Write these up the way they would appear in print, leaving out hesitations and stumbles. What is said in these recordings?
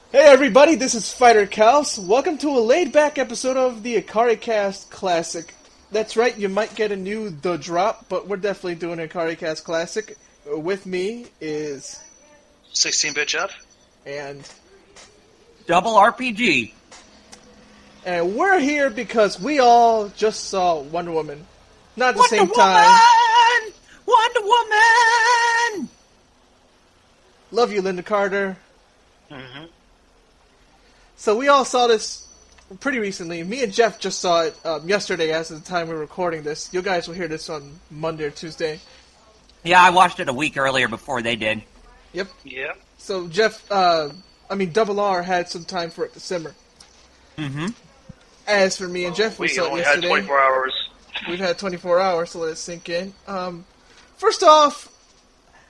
Hey everybody, this is Ikaricast. Welcome to a laid-back episode of the Ikaricast Classic. That's right, you might get a new The Drop, but we're definitely doing an Ikaricast Classic. With me is... 16-bit Jeff. And... Double RPG. And we're here because we all just saw Wonder Woman. Not at the same time. Wonder Woman! Love you, Linda Carter. Mm-hmm. So we all saw this pretty recently. Me and Jeff just saw it yesterday as of the time we're recording this. You guys will hear this on Monday or Tuesday. Yeah, I watched it a week earlier before they did. Yep. Yeah. So Jeff, Double R had some time for it to simmer. Mm-hmm. As for me and Jeff, we saw it only yesterday. had 24 hours. We've had 24 hours, so let it sink in. First off,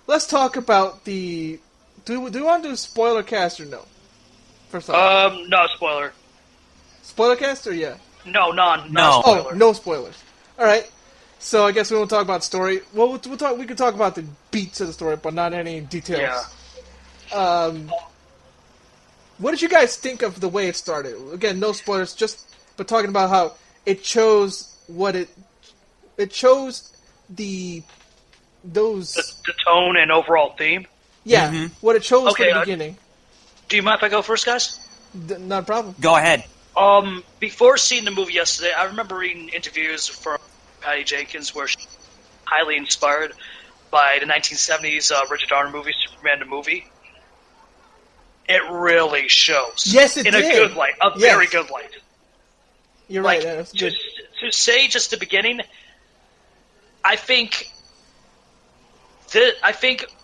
let's talk about the... Do we want to do a spoiler cast or no? First off. No spoiler. Spoiler cast or yeah? No, No. spoiler. Oh, no spoilers. Alright. So I guess we won't talk about story. Well, we can talk about the beats of the story, but not any details. Yeah. What did you guys think of the way it started? Again, no spoilers, but talking about how it chose it chose the tone and overall theme. Yeah, Mm-hmm. what it chose Okay, from the beginning. Do you mind if I go first, guys? Not a problem. Go ahead. Before seeing the movie yesterday, I remember reading interviews from Patty Jenkins where she was highly inspired by the 1970s Richard Donner movie, Superman the Movie. It really shows. Yes, it in did. a good light, a very good light. You're Like, right. That's good. to say just the beginning, I think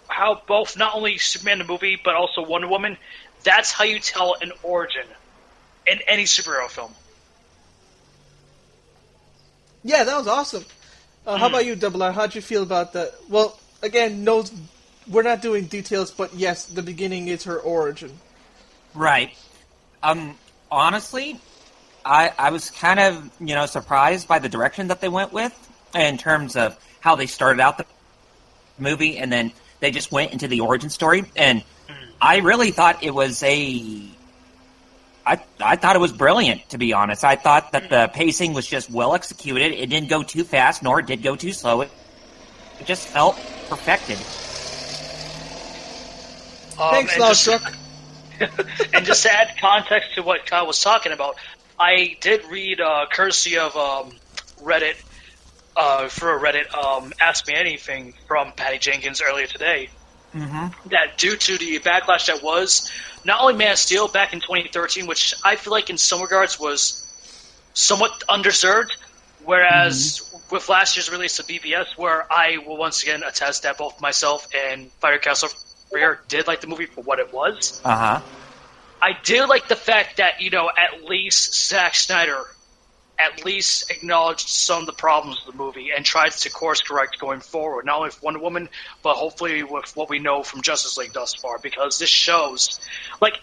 how both not only Superman the movie but also Wonder Woman, that's how you tell an origin in any superhero film. Yeah, that was awesome. How about you, Double R? How'd you feel about that? Well, again, no, we're not doing details, but yes, the beginning is her origin. Right. Honestly, I was kind of, surprised by the direction that they went with in terms of how they started out the movie and then they just went into the origin story. And I really thought it was I thought it was brilliant, to be honest. I thought that the pacing was just well executed. It didn't go too fast, nor it did go too slow. It just felt perfected. Thanks, Loudstruck. And just to add context to what Kyle was talking about, I did read courtesy of Reddit, Ask Me Anything from Patty Jenkins earlier today, that due to the backlash that was not only Man of Steel back in 2013, which I feel like in some regards was somewhat underserved, whereas with last year's release of BVS, where I will once again attest that both myself and Firecastle Rear did like the movie for what it was. Uh-huh. I did like the fact that, at least Zack Snyder at least acknowledged some of the problems of the movie and tried to course correct going forward, not only with Wonder Woman, but hopefully with what we know from Justice League thus far, because this shows,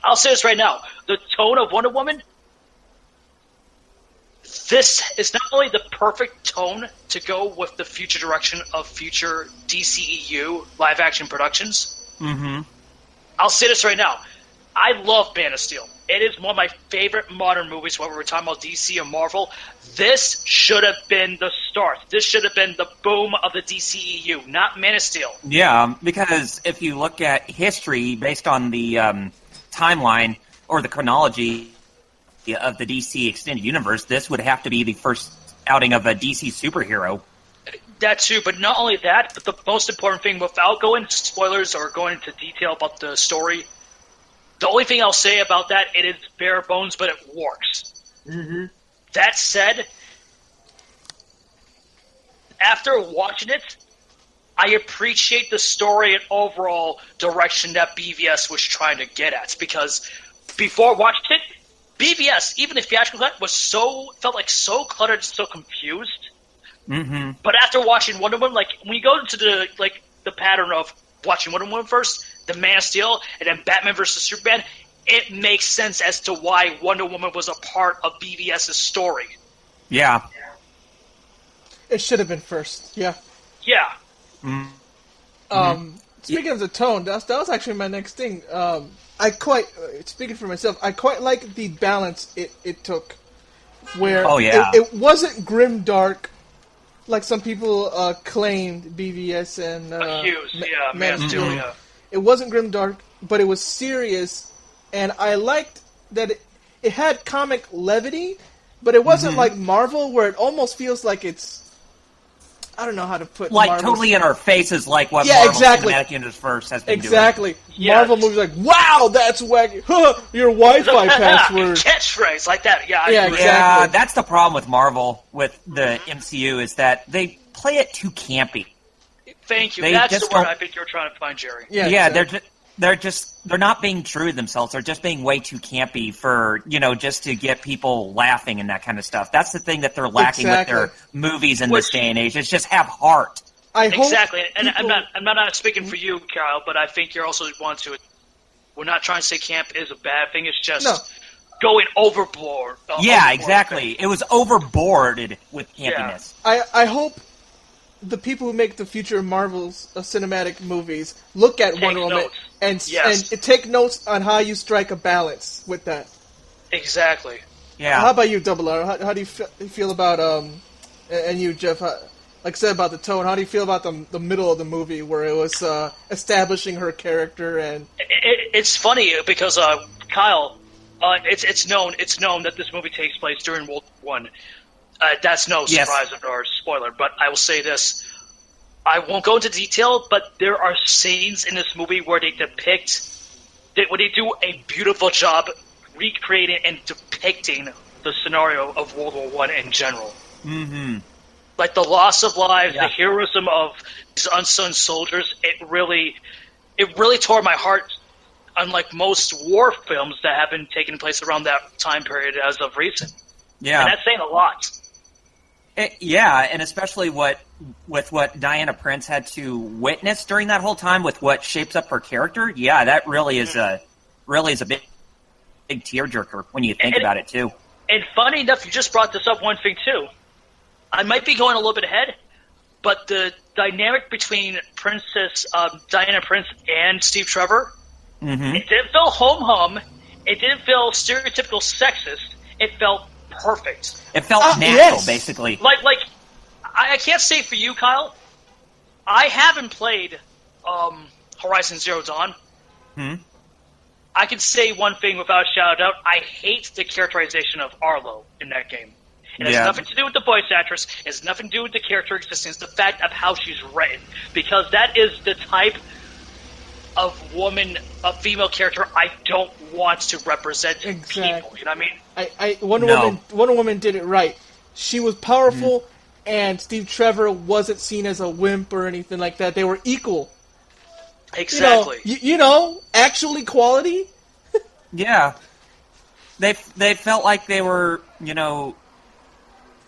I'll say this right now, the tone of Wonder Woman, this is not only the perfect tone to go with the future direction of future DCEU live-action productions. Mm-hmm. I'll say this right now. I love Man of Steel. It is one of my favorite modern movies, whether we're talking about DC or Marvel. This should have been the start. This should have been the boom of the DCEU, not Man of Steel. Yeah, because if you look at history based on the timeline or the chronology of the DC Extended Universe, this would have to be the first outing of a DC superhero. That too, but not only that, but the most important thing, without going into spoilers or going into detail about the story, the only thing I'll say about that, it is bare bones, but it works. Mm-hmm. That said, after watching it, I appreciate the story and overall direction that BVS was trying to get at. Because before watching it, BVS, even the theatrical cut, felt like so cluttered, so confused. Mm-hmm. But after watching Wonder Woman, when you go into the pattern of watching Wonder Woman first, the Man of Steel, and then Batman vs. Superman, it makes sense as to why Wonder Woman was a part of BVS's story. Yeah. It should have been first, yeah. Yeah. Mm-hmm. speaking of the tone, that was actually my next thing. Speaking for myself, I quite like the balance it took, where it wasn't grim dark, like some people claimed BVS and Man of Steel. Yeah. It wasn't grim dark, but it was serious, and I liked that it had comic levity, but it wasn't like Marvel, where it almost feels like it's, I don't know how to put like Marvel's... totally in our faces, like what Marvel Cinematic Universe has been doing. Marvel movies like, wow, that's wacky. Huh, your Wi-Fi password. Catchphrase like that. Yeah, exactly. Yeah, that's the problem with Marvel, with the MCU, is that they play it too campy. Thank you. That's the word I think you're trying to find, Jerry. Yeah, they're not being true to themselves. They're just being way too campy for, just to get people laughing and that kind of stuff. That's the thing that they're lacking with their movies in this day and age. It's just have heart. Exactly. And I'm not speaking for you, Kyle, but I think you're also one to it. We're not trying to say camp is a bad thing. It's just going overboard. Exactly. It was overboarded with campiness. Yeah. I hope the people who make the future Marvel's cinematic movies look at Wonder Woman and take notes on how you strike a balance with that. Exactly. Yeah. How about you, Double R? How do you feel about and you, Jeff? Like I said about the tone, how do you feel about the middle of the movie where it was establishing her character and? It's funny because Kyle, it's known that this movie takes place during World War I. That's no surprise or spoiler, but I will say this. I won't go into detail, but there are scenes in this movie where they where they do a beautiful job recreating and depicting the scenario of World War I in general. Mm-hmm. Like the loss of lives, the heroism of these unsung soldiers, it really tore my heart, unlike most war films that have been taking place around that time period as of recent. Yeah. And that's saying a lot. And especially with what Diana Prince had to witness during that whole time, with what shapes up her character. Yeah, that really is a big tearjerker when you think about it too. And funny enough, you just brought this up. One thing too, I might be going a little bit ahead, but the dynamic between Princess Diana Prince and Steve Trevor, it didn't feel hum. It didn't feel stereotypical sexist. It felt perfect. It felt natural, basically. Like I can't say for you, Kyle. I haven't played Horizon Zero Dawn. I can say one thing without a shadow of doubt. I hate the characterization of Arlo in that game. It has nothing to do with the voice actress. It has nothing to do with the character existence. The fact of how she's written, because that is the type of female character I don't want to represent people. You know what I mean? Wonder Woman did it right. She was powerful, and Steve Trevor wasn't seen as a wimp or anything like that. They were equal. Exactly. Actual equality. Yeah. They felt like they were,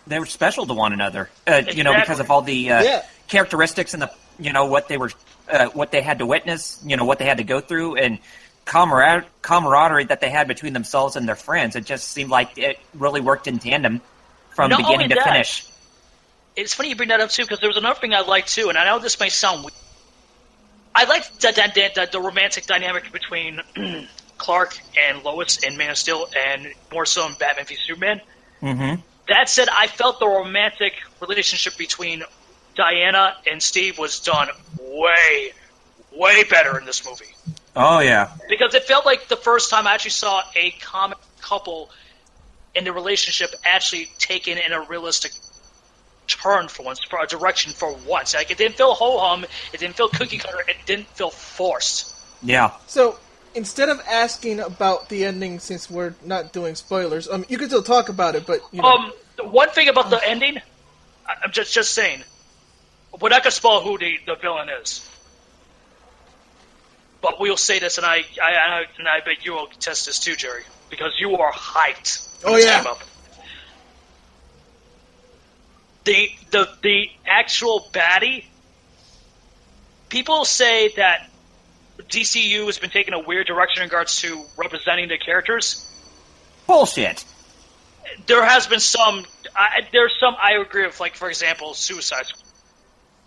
they were special to one another. Because of all the characteristics and the, what they were. What they had to witness, what they had to go through, and camaraderie that they had between themselves and their friends. It just seemed like it really worked in tandem from beginning to finish. It's funny you bring that up, too, because there was another thing I liked, too, and I know this may sound weird. I liked the romantic dynamic between Clark and Lois in Man of Steel, and more so in Batman v Superman. That said, I felt the romantic relationship between Diana and Steve was done way, way better in this movie. Oh, yeah. Because it felt like the first time I actually saw a comic couple in the relationship actually taken in a realistic turn for once, for a direction for once. Like, it didn't feel ho-hum, it didn't feel cookie-cutter, it didn't feel forced. Yeah. So, instead of asking about the ending, since we're not doing spoilers, you can still talk about it, but, one thing about the ending, I'm just saying, we're not going to spoil who the villain is. But we'll say this, and I bet you will test this too, Jerry, because you are hyped when this came up. The actual baddie, people say that DCEU has been taking a weird direction in regards to representing the characters. Bullshit. There has been some. There's some I agree with, like, for example, Suicide Squad.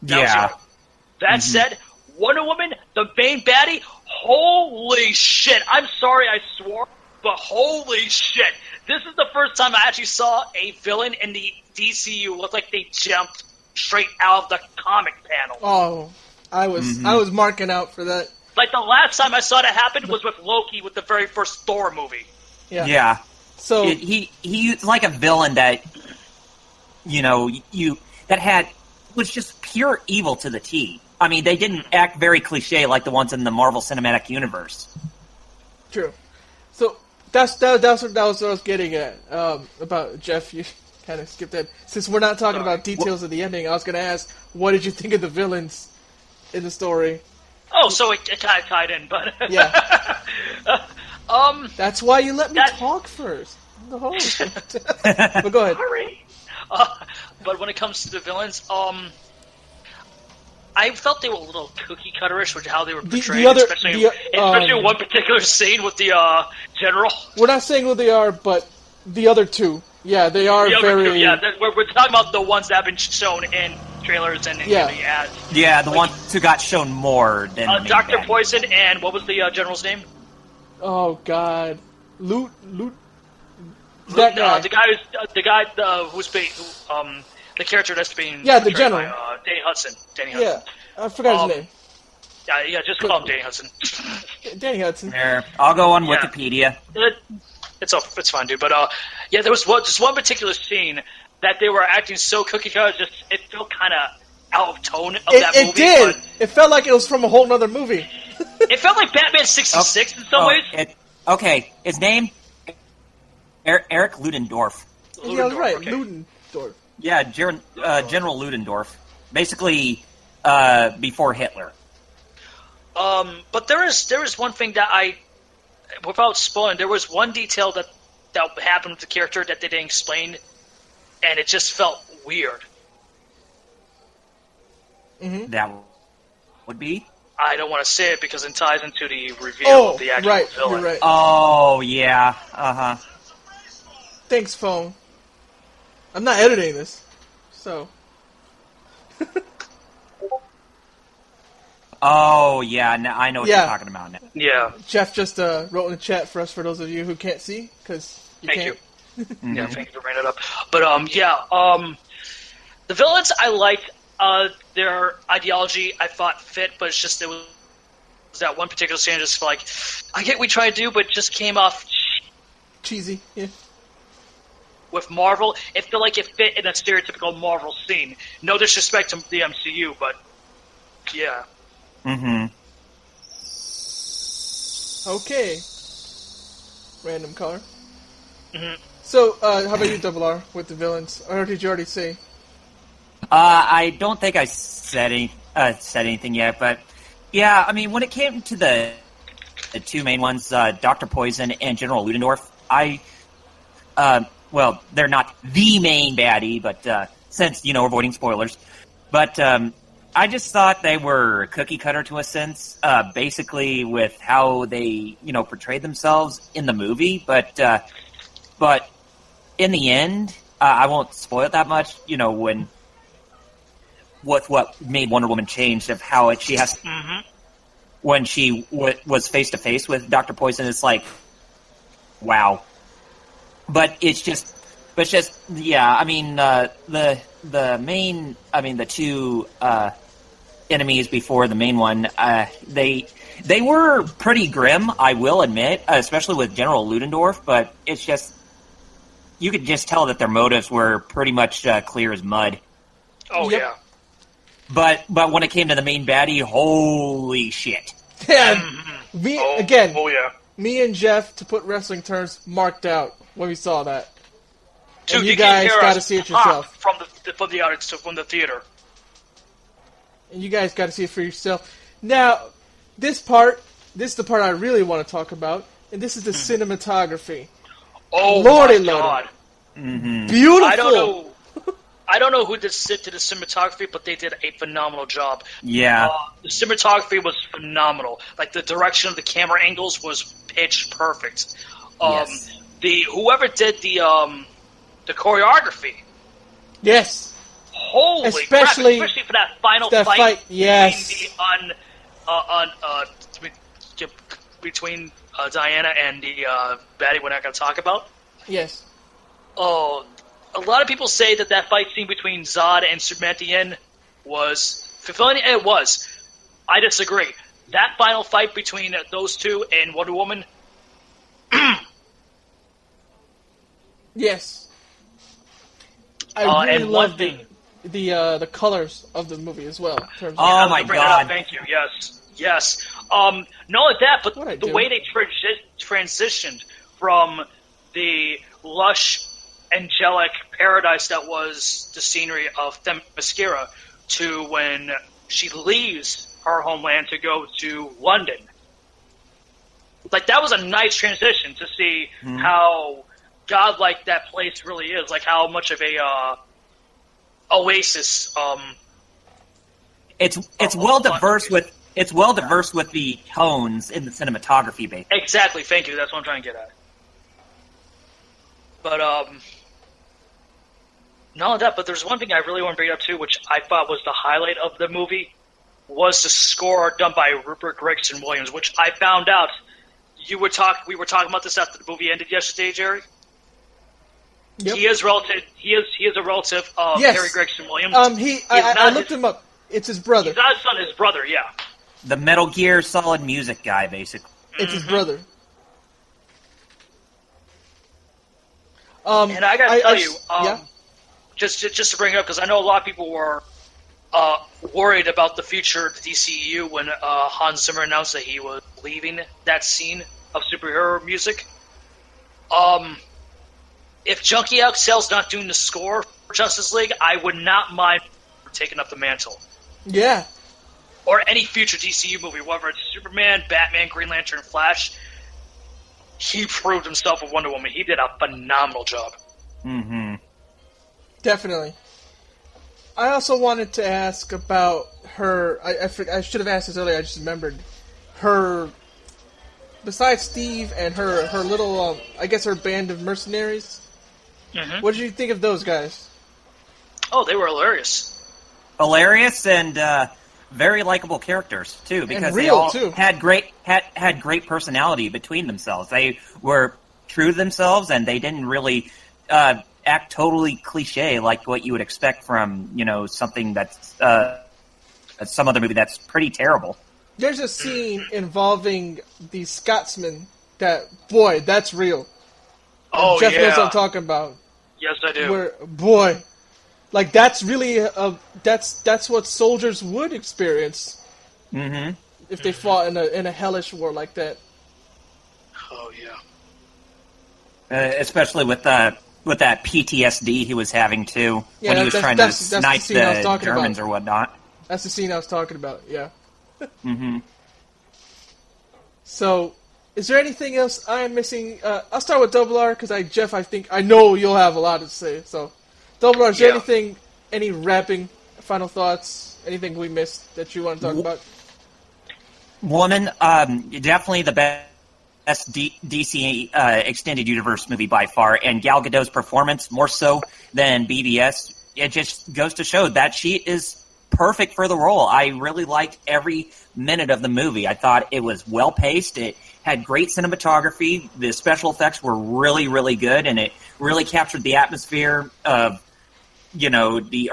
That said, Wonder Woman the main baddie, holy shit. I'm sorry I swore, but holy shit. This is the first time I actually saw a villain in the DCU look like they jumped straight out of the comic panel. Oh, I was marking out for that. Like, the last time I saw that happen was with Loki with the very first Thor movie. Yeah. So he's like a villain that, was just pure evil to the T. I mean, they didn't act very cliche like the ones in the Marvel Cinematic Universe. True. So that was what I was getting at about Jeff. You kind of skipped that. Since we're not talking about details of the ending, I was going to ask, what did you think of the villains in the story? Oh, so it kind of tied in, but yeah. That's why you let me talk first. The host. But go ahead. Sorry. But when it comes to the villains, I felt they were a little cookie-cutterish with how they were portrayed, especially one particular scene with the general. We're not saying who they are, but the other two. Yeah, they are very... we're talking about the ones that have been shown in trailers and in the ads. Yeah, the ones who got shown more than Dr. Poison and what was the general's name? Oh, God. Loot. That guy. The guy who's being... the character that's being... Yeah, the general. By, Danny Hudson. Yeah, I forgot his name. Yeah, just call him Danny Hudson. Danny Hudson. There, I'll go on Wikipedia. It's fine, dude. But there was just one particular scene that they were acting so cookie cutter. Just it felt kind of out of tone of that movie. It did. But it felt like it was from a whole other movie. It felt like Batman '66 in some ways. His name Eric Ludendorff. Yeah, that's right, okay. Ludendorff. Yeah, General Ludendorff. Basically, before Hitler. But there is one thing that without spoiling, there was one detail that happened with the character that they didn't explain, and it just felt weird. Mm-hmm. That would be? I don't want to say it because it ties into the reveal of the actual villain. You're right. Oh, yeah. Uh-huh. Thanks, phone. I'm not editing this, so... Oh, yeah, now I know what you're talking about now. Yeah. Jeff just wrote in the chat for us, for those of you who can't see, because you can't. Thank you. Yeah, thank you for bringing it up. But, the villains I liked, their ideology I thought fit, but it's just there was that one particular scene just like, I get what we try to do, but it just came off... cheesy, yeah. With Marvel, it felt like it fit in a stereotypical Marvel scene. No disrespect to the MCU, but yeah. Mm-hmm. Okay. Random color. Mm-hmm. So, how about you, Double R, with the villains? Or did you already say? I don't think I said anything yet, but yeah, I mean, when it came to the two main ones, Dr. Poison and General Ludendorff, well, they're not the main baddie, but since, avoiding spoilers. But I just thought they were cookie cutter to a sense, basically with how they, portrayed themselves in the movie. But in the end, I won't spoil it that much, what made Wonder Woman change of how she has... Mm-hmm. When she was face-to-face with Dr. Poison, it's like, wow. But it's just, yeah. I mean, the main, the two enemies before the main one, they were pretty grim, I will admit, especially with General Ludendorff. But it's just, you could just tell that their motives were pretty much clear as mud. Oh yeah. But when it came to the main baddie, holy shit! Yeah, me again. Oh yeah. Me and Jeff, to put wrestling terms, marked out when we saw that. Dude, and you guys got to see it yourself from the audience, from the theater. And you guys got to see it for yourself. Now, this is the part I really want to talk about, and this is the cinematography. Oh Lordy, my God! Mm-hmm. Beautiful. I don't know who did the cinematography, but they did a phenomenal job. Yeah. The cinematography was phenomenal. Like, the direction of the camera angles was pitch perfect. Yes. Whoever did the choreography. Yes. Holy especially crap, especially for that final fight. Yes. Between between Diana and the baddie we're not going to talk about. Yes. Oh, a lot of people say that fight scene between Zod and Superman at the end was fulfilling. It was. I disagree. That final fight between those two and Wonder Woman. Yes. I really and loved the colors of the movie as well. In terms of Oh my God! Thank you. Yes. Not only that, but the way they transitioned from the lush, angelic paradise that was the scenery of Themyscira to when she leaves her homeland to go to London. Like, that was a nice transition to see how godlike that place really is. Like, how much of a oasis. It's well diverse with the tones in the cinematography, basically. Exactly. Thank you. That's what I'm trying to get at. But not only that, but there's one thing I really want to bring up too, which I thought was the highlight of the movie, was the score done by Rupert Gregson-Williams, which I found out. We were talking about this after the movie ended yesterday, Jerry. Yep. He is a relative of Harry Gregson-Williams. I looked him up. It's his brother. He's not his son, his brother. Yeah. The Metal Gear Solid music guy, basically. It's his brother. And I gotta tell you, just to bring it up, because I know a lot of people were worried about the future of the DCEU when Hans Zimmer announced that he was leaving that scene of superhero music. If Junkie XL's not doing the score for Justice League, I would not mind taking up the mantle. Yeah. Or any future DCU movie, whether it's Superman, Batman, Green Lantern, Flash. He proved himself with Wonder Woman. He did a phenomenal job. Mm-hmm. Definitely. I also wanted to ask about her. I should have asked this earlier. I just remembered her. Besides Steve and her little, I guess her band of mercenaries. Mm-hmm. What did you think of those guys? Oh, they were hilarious. Hilarious and very likable characters too, because they all had great personality between themselves. They were true to themselves, and they didn't really act totally cliche like what you would expect from something that's some other movie that's pretty terrible. There's a scene involving the Scotsman that's real. Oh, Jeff knows what I'm talking about. Yes, I do. Like, that's really that's what soldiers would experience if they fought in a hellish war like that. Oh yeah. Especially with that PTSD he was having too when he was trying to snipe the Germans or whatnot. That's the scene I was talking about. Yeah. Mm-hmm. So, is there anything else I'm missing? I'll start with Double R because Jeff, I know you'll have a lot to say. So, Double R, is there any wrapping final thoughts? Anything we missed that you want to talk about? Woman, definitely the best DC extended universe movie by far, and Gal Gadot's performance more so than BVS. It just goes to show that she is perfect for the role. I really liked every minute of the movie. I thought it was well paced. It had great cinematography. The special effects were really, really good, and it really captured the atmosphere of the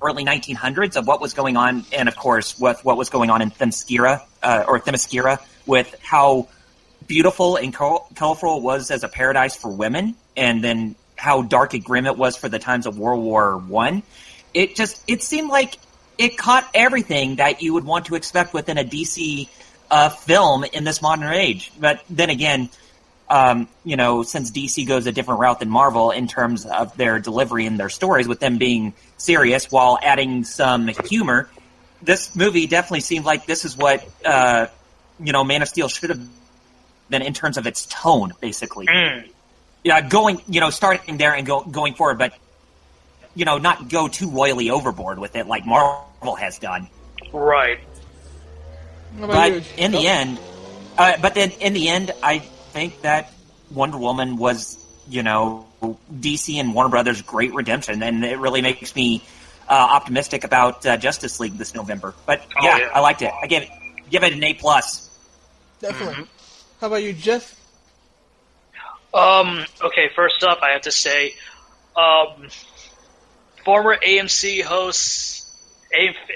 early 1900s of what was going on, and of course with what was going on in Themyscira, with how beautiful and colorful it was as a paradise for women, and then how dark and grim it was for the times of World War I. It seemed like it caught everything that you would want to expect within a DC film in this modern age. But then again, since DC goes a different route than Marvel in terms of their delivery and their stories, with them being serious while adding some humor, this movie definitely seemed like this is what Man of Steel should have been in terms of its tone, basically. Starting there and going forward, but not go too royally overboard with it like Marvel has done. Right. But in the end, I think that Wonder Woman was, DC and Warner Brothers' great redemption, and it really makes me optimistic about Justice League this November. But I liked it. Give it an A+. Definitely. Mm-hmm. How about you, Jeff? Okay, first up, I have to say, former AMC host,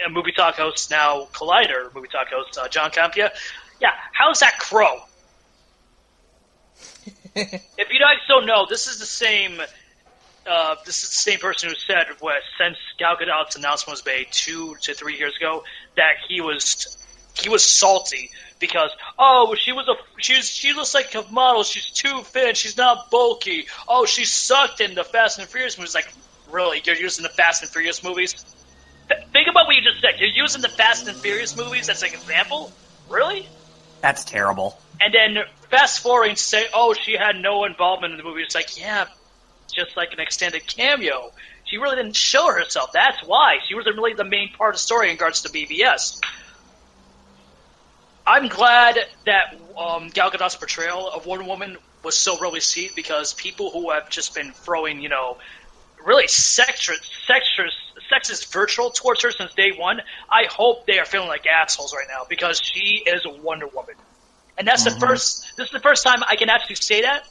Movie Talk host, now Collider Movie Talk host, John Campia. Yeah, how's that crow? If you guys don't know, this is the same person who said since Gal Gadot's announcement was made 2 to 3 years ago that he was salty because she looks like a model, she's too thin, she's not bulky. Oh, she sucked in the Fast and Furious movies. Like, really? You're using the Fast and Furious movies? Think about what you just said. You're using the Fast and Furious movies as an example? Really? That's terrible. And then fast forward and say, she had no involvement in the movie. It's like, yeah, just like an extended cameo. She really didn't show herself. That's why. She wasn't really the main part of the story in regards to BVS. I'm glad that Gal Gadot's portrayal of Wonder Woman was so well received because people who have just been throwing, really sexist virtual towards her since day one, I hope they are feeling like assholes right now because she is a Wonder Woman. And that's this is the first time I can actually say that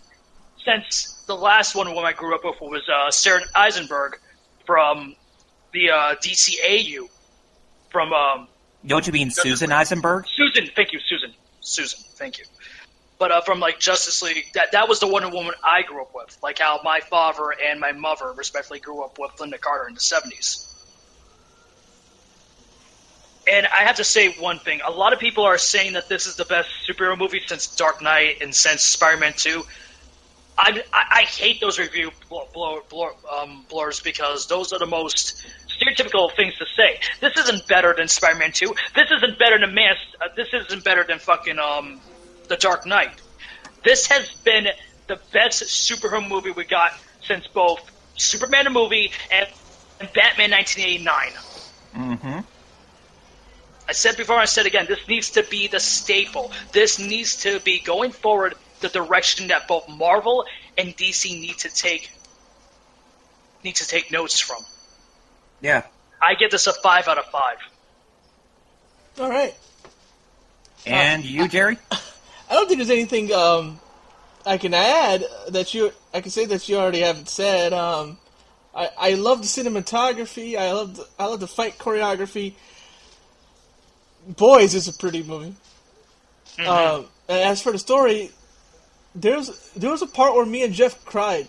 since the last Wonder Woman I grew up with was Sarah Eisenberg from the DCEU from Don't you mean Susan Eisenberg? Susan, thank you, Susan, thank you. But from like Justice League, that was the Wonder Woman I grew up with, like how my father and my mother respectively grew up with Linda Carter in the 70s. And I have to say one thing. A lot of people are saying that this is the best superhero movie since Dark Knight and since Spider-Man 2. I hate those review blurs because those are the most stereotypical things to say. This isn't better than Spider-Man 2. This isn't better than this isn't better than fucking The Dark Knight. This has been the best superhero movie we got since both Superman the movie and Batman 1989. Mm-hmm. I said before, I said again, this needs to be the staple. This needs to be, going forward, the direction that both Marvel and DC need to take notes from. Yeah. I give this a 5 out of 5. All right. And you, Jerry? I don't think there's anything I can add I can say that you already haven't said. I love the cinematography. I love the fight choreography. Boys, it's a pretty movie. And as for the story, there was a part where me and Jeff cried.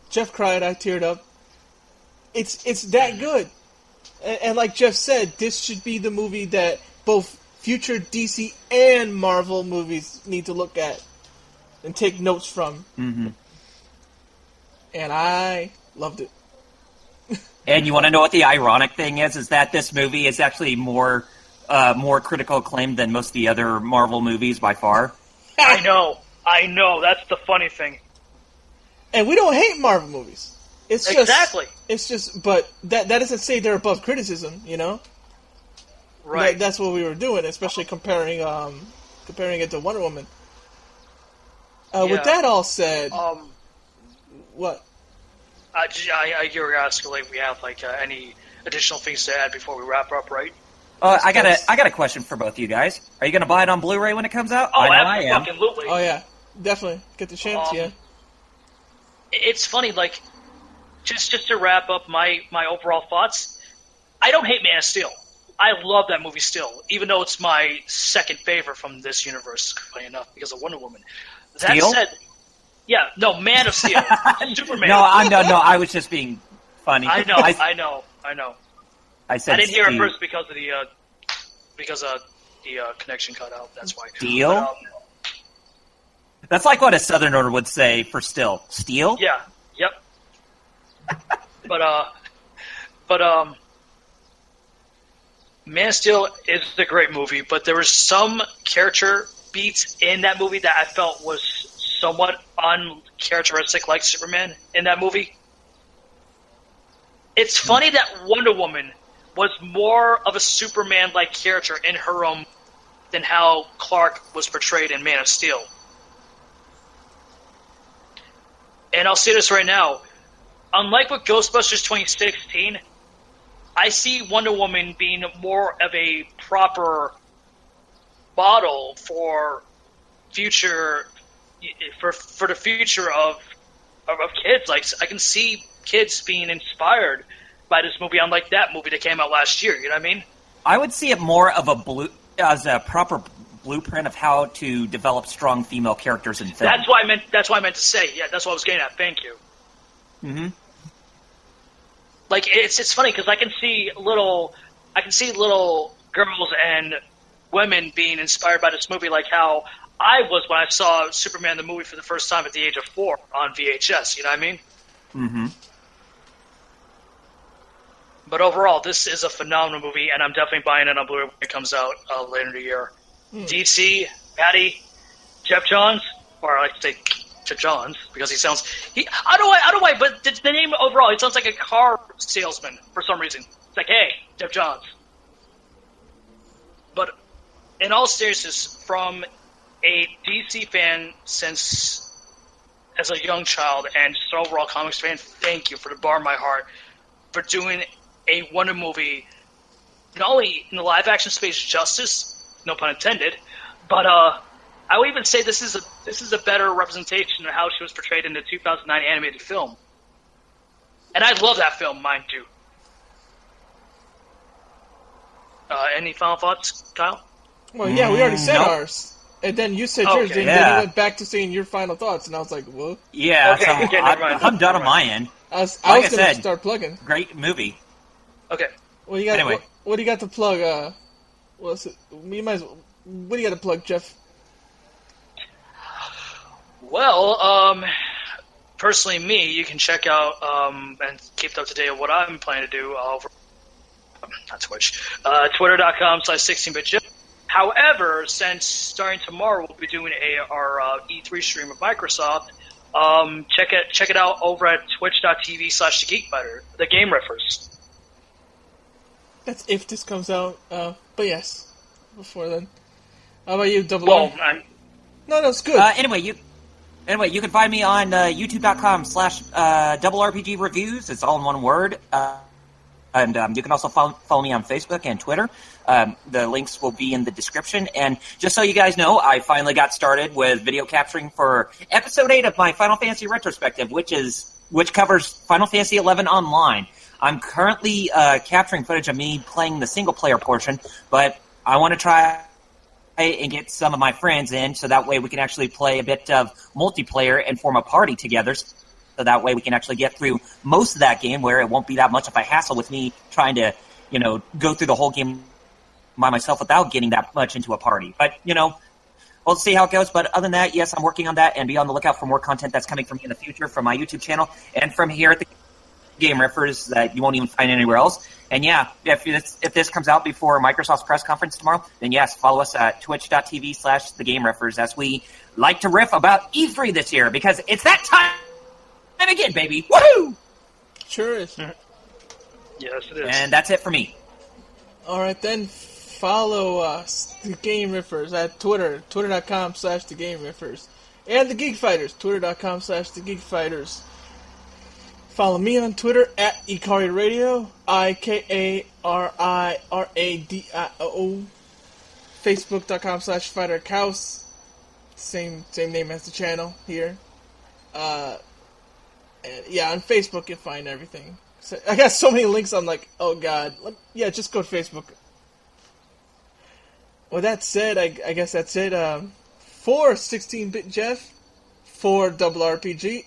Jeff cried. I teared up. It's that good. And like Jeff said, this should be the movie that both future DC and Marvel movies need to look at and take notes from. Mm-hmm. And I loved it. And you want to know what the ironic thing is that this movie is actually more critical acclaim than most of the other Marvel movies by far. I know. That's the funny thing. And we don't hate Marvel movies. It's just, exactly. It's just, but that doesn't say they're above criticism, Right. That's what we were doing, especially comparing it to Wonder Woman. With that all said, what? You're asking we have any additional things to add before we wrap up, right? I got a question for both of you guys. Are you going to buy it on Blu-ray when it comes out? Oh, I am. Absolutely. Oh yeah, definitely. Get the chance, yeah. It's funny, just to wrap up my overall thoughts. I don't hate Man of Steel. I love that movie still, even though it's my second favorite from this universe, funny enough, because of Wonder Woman. That Steel? said, yeah, no, Man of Steel, Superman. No, I was just being funny. I know. I said I didn't hear it Steel. first because of the connection cut out. That's why. Steel? That's like what a Southerner would say for still. Steel? Yeah. Yep. but Man of Steel is a great movie, but there was some character beats in that movie that I felt was somewhat uncharacteristic, like Superman in that movie. It's funny that Wonder Woman was more of a Superman-like character in her own than how Clark was portrayed in Man of Steel. And I'll say this right now. Unlike with Ghostbusters 2016, I see Wonder Woman being more of a proper model for future for the future of kids. Like, I can see kids being inspired by this movie, unlike that movie that came out last year. You know what I mean? I would see it more of as a proper blueprint of how to develop strong female characters in film. That's what I meant to say. Yeah, that's what I was getting at. Thank you. Mm-hmm. Like, it's funny because I can see little girls and women being inspired by this movie, like how I was when I saw Superman the movie for the first time at the age of 4 on VHS. You know what I mean? Mm-hmm. But overall, this is a phenomenal movie, and I'm definitely buying it on Blu-ray when it comes out later in the year. DC, Patty, Jeff Johns, or I like to say Jeff Johns because he sounds. I don't know why, but the name overall, it sounds like a car salesman for some reason. It's like, hey, Jeff Johns. But in all seriousness, from a DC fan since as a young child and just an overall comics fan, thank you for the bar in my heart for doing a Wonder movie, not only in the live action space justice, no pun intended, but I would even say this is a better representation of how she was portrayed in the 2009 animated film. And I love that film, mind you. Any final thoughts, Kyle? Well, yeah, we already said ours. And then you said yours, and then you went back to saying your final thoughts, and I was like, "What?" Yeah, okay, so I'm done on my end. I was going to start plugging. Great movie. Okay. Well, you got Anyway. what do you got to plug? What do you got to plug, Jeff? Well, personally, you can check out and keep up to date on what I'm planning to do over not Twitch, twitter.com/16bitjeff. However, since starting tomorrow, we'll be doing our E3 stream with Microsoft. Check it out over at twitch.tv/thegeekfighter, the Game Riffers. That's if this comes out. But yes, before then. How about you, Double Well, R? No, it's good. Anyway, you can find me on youtube.com/RRPG Reviews. It's all in one word. And you can also follow me on Facebook and Twitter. The links will be in the description. And just so you guys know, I finally got started with video capturing for Episode 8 of my Final Fantasy retrospective, which covers Final Fantasy XI Online. I'm currently capturing footage of me playing the single-player portion, but I want to try and get some of my friends in so that way we can actually play a bit of multiplayer and form a party together. So that way we can actually get through most of that game where it won't be that much of a hassle with me trying to, go through the whole game by myself without getting that much into a party. But, we'll see how it goes. But other than that, yes, I'm working on that, and be on the lookout for more content that's coming from me in the future from my YouTube channel and from here at the Game Riffers that you won't even find anywhere else. And yeah, if this comes out before Microsoft's press conference tomorrow, then yes, follow us at twitch.tv/thegameriffers as we like to riff about E3 this year because it's that time again, baby. Woohoo! Sure is. Yes, it is. And that's it for me. All right, then follow us, the Game Riffers, at Twitter, twitter.com/thegameriffers, and the Geek Fighters, twitter.com/thegeekfighters. Follow me on Twitter at Ikari Radio, IKARIRADIO, Facebook.com/FighterCouse, same name as the channel here. And yeah, on Facebook you'll find everything. So, I got so many links, I'm like, oh god. Yeah, just go to Facebook. With that said, I guess that's it. For 16-Bit Jeff, for Double RPG,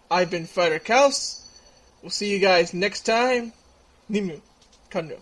I've been Fighter Kaus. We'll see you guys next time. Nimu. Kanro.